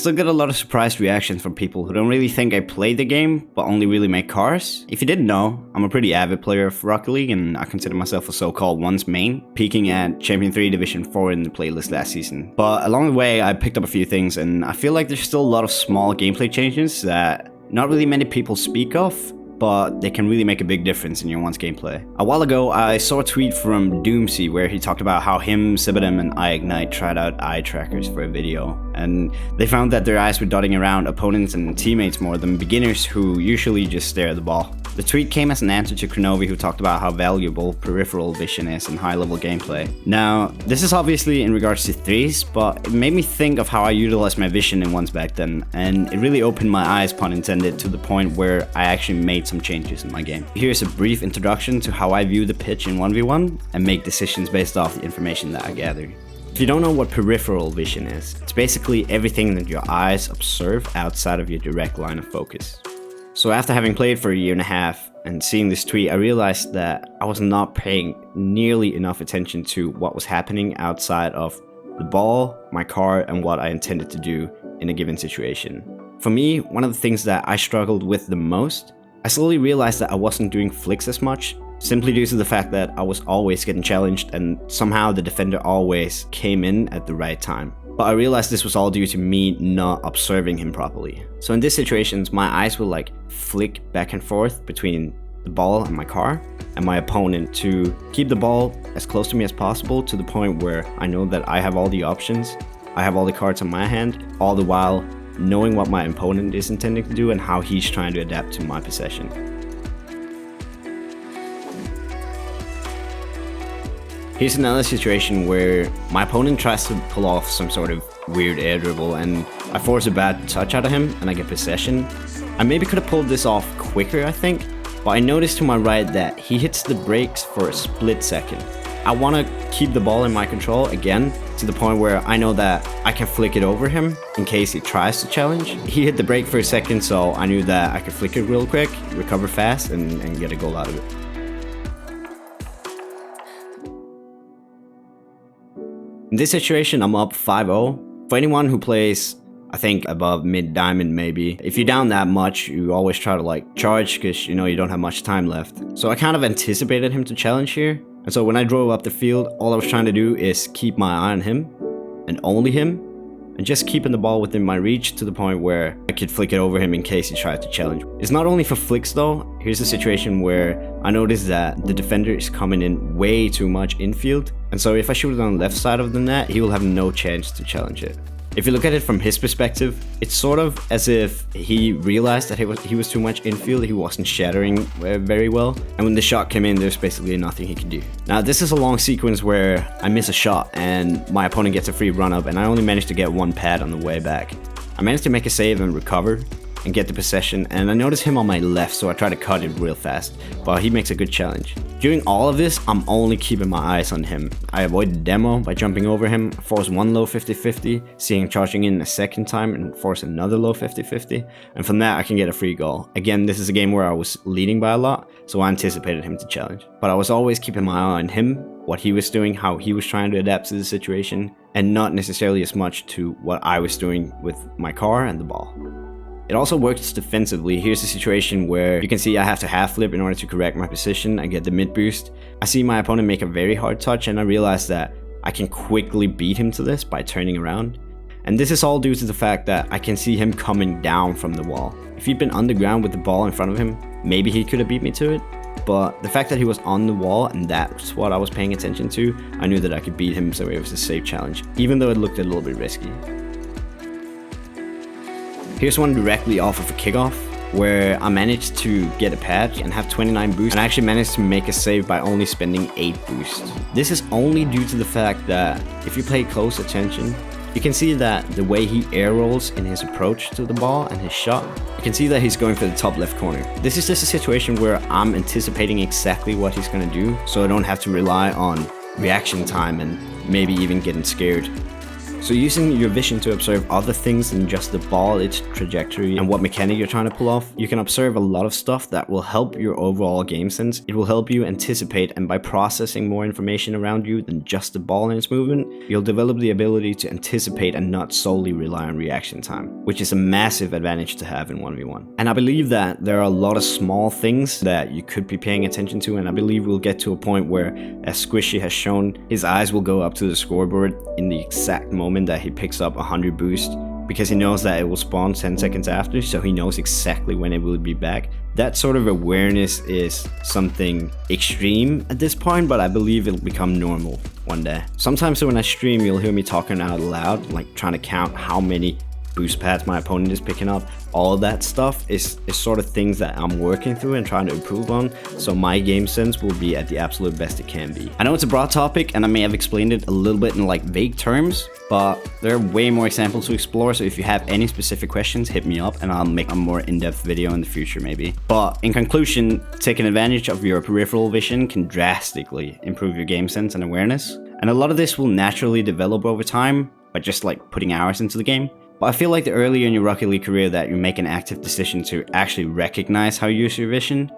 still get a lot of surprised reactions from people who don't really think I played the game, but only really make cars. If you didn't know, I'm a pretty avid player of Rocket League and I consider myself a so-called once main, peaking at Champion 3 Division 4 in the playlist last season. But along the way, I picked up a few things and I feel like there's still a lot of small gameplay changes that not really many people speak of, but they can really make a big difference in your once gameplay. A while ago, I saw a tweet from Doomsy where he talked about how him, Sibadem, and iIgnite tried out eye trackers for a video, and they found that their eyes were dotting around opponents and teammates more than beginners who usually just stare at the ball. The tweet came as an answer to Kronovi, who talked about how valuable peripheral vision is in high-level gameplay. Now, this is obviously in regards to threes, but it made me think of how I utilized my vision in ones back then, and it really opened my eyes, pun intended, to the point where I actually made some changes in my game. Here's a brief introduction to how I view the pitch in 1v1 and make decisions based off the information that I gathered. If you don't know what peripheral vision is, it's basically everything that your eyes observe outside of your direct line of focus. So after having played for a year and a half and seeing this tweet, I realized that I was not paying nearly enough attention to what was happening outside of the ball, my car, and what I intended to do in a given situation. For me, one of the things that I struggled with the most, I slowly realized that I wasn't doing flicks as much, simply due to the fact that I was always getting challenged and somehow the defender always came in at the right time. But I realized this was all due to me not observing him properly. So in these situations, my eyes will like flick back and forth between the ball and my car and my opponent to keep the ball as close to me as possible, to the point where I know that I have all the options, I have all the cards on my hand, all the while knowing what my opponent is intending to do and how he's trying to adapt to my possession. Here's another situation where my opponent tries to pull off some sort of weird air dribble and I force a bad touch out of him and I get possession. I maybe could have pulled this off quicker, I think, but I noticed to my right that he hits the brakes for a split second. I want to keep the ball in my control again, to the point where I know that I can flick it over him in case he tries to challenge. He hit the brake for a second, so I knew that I could flick it real quick, recover fast, and get a goal out of it. In this situation, I'm up 5-0. For anyone who plays, I think, above mid-diamond maybe, if you're down that much, you always try to like charge because you know you don't have much time left. So I kind of anticipated him to challenge here. And so when I drove up the field, all I was trying to do is keep my eye on him, and only him, and just keeping the ball within my reach to the point where I could flick it over him in case he tried to challenge. It's not only for flicks though. Here's a situation where I noticed that the defender is coming in way too much infield, and so if I shoot it on the left side of the net, he will have no chance to challenge it. If you look at it from his perspective, it's sort of as if he realized that he was too much infield, he wasn't shattering very well, and when the shot came in, there's basically nothing he could do. Now, this is a long sequence where I miss a shot and my opponent gets a free run-up, and I only managed to get one pad on the way back. I managed to make a save and recover and get the possession, and I noticed him on my left, so I try to cut it real fast, but he makes a good challenge. During all of this, I'm only keeping my eyes on him. I avoid the demo by jumping over him, force one low 50-50, seeing him charging in a second time, and force another low 50-50, and from that I can get a free goal. Again, this is a game where I was leading by a lot, so I anticipated him to challenge. But I was always keeping my eye on him, what he was doing, how he was trying to adapt to the situation, and not necessarily as much to what I was doing with my car and the ball. It also works defensively. Here's a situation where you can see I have to half flip in order to correct my position and get the mid boost. I see my opponent make a very hard touch and I realize that I can quickly beat him to this by turning around. And this is all due to the fact that I can see him coming down from the wall. If he'd been underground with the ball in front of him, maybe he could have beat me to it. But the fact that he was on the wall and that's what I was paying attention to, I knew that I could beat him, so it was a safe challenge, even though it looked a little bit risky. Here's one directly off of a kickoff, where I managed to get a pad and have 29 boost, and I actually managed to make a save by only spending 8 boost. This is only due to the fact that if you pay close attention, you can see that the way he air rolls in his approach to the ball and his shot, you can see that he's going for the top left corner. This is just a situation where I'm anticipating exactly what he's going to do, so I don't have to rely on reaction time and maybe even getting scared. So using your vision to observe other things than just the ball, its trajectory, and what mechanic you're trying to pull off, you can observe a lot of stuff that will help your overall game sense. It will help you anticipate, and by processing more information around you than just the ball and its movement, you'll develop the ability to anticipate and not solely rely on reaction time, which is a massive advantage to have in 1v1. And I believe that there are a lot of small things that you could be paying attention to, and I believe we'll get to a point where, as Squishy has shown, his eyes will go up to the scoreboard in the exact moment that he picks up 100 boost, because he knows that it will spawn 10 seconds after, so he knows exactly when it will be back. That sort of awareness is something extreme at this point, but I believe it'll become normal one day. Sometimes when I stream, you'll hear me talking out loud, like trying to count how many boost pads my opponent is picking up. All of that stuff is sort of things that I'm working through and trying to improve on, so my game sense will be at the absolute best it can be. I know it's a broad topic and I may have explained it a little bit in like vague terms, but there are way more examples to explore, so if you have any specific questions, hit me up and I'll make a more in-depth video in the future maybe. But in conclusion, taking advantage of your peripheral vision can drastically improve your game sense and awareness, and a lot of this will naturally develop over time by just like putting hours into the game. But I feel like the earlier in your Rocket League career that you make an active decision to actually recognize how you use your vision,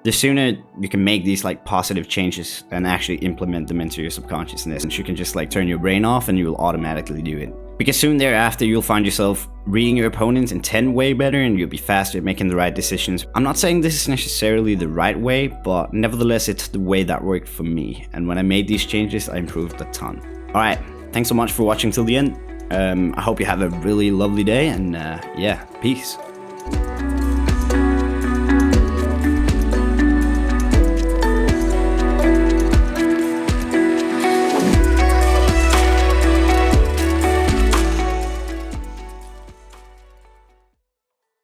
the sooner you can make these like positive changes and actually implement them into your subconsciousness. And you can just like turn your brain off and you will automatically do it. Because soon thereafter you'll find yourself reading your opponent's intent way better and you'll be faster at making the right decisions. I'm not saying this is necessarily the right way, but nevertheless it's the way that worked for me. And when I made these changes, I improved a ton. Alright, thanks so much for watching till the end. I hope you have a really lovely day, and yeah, peace.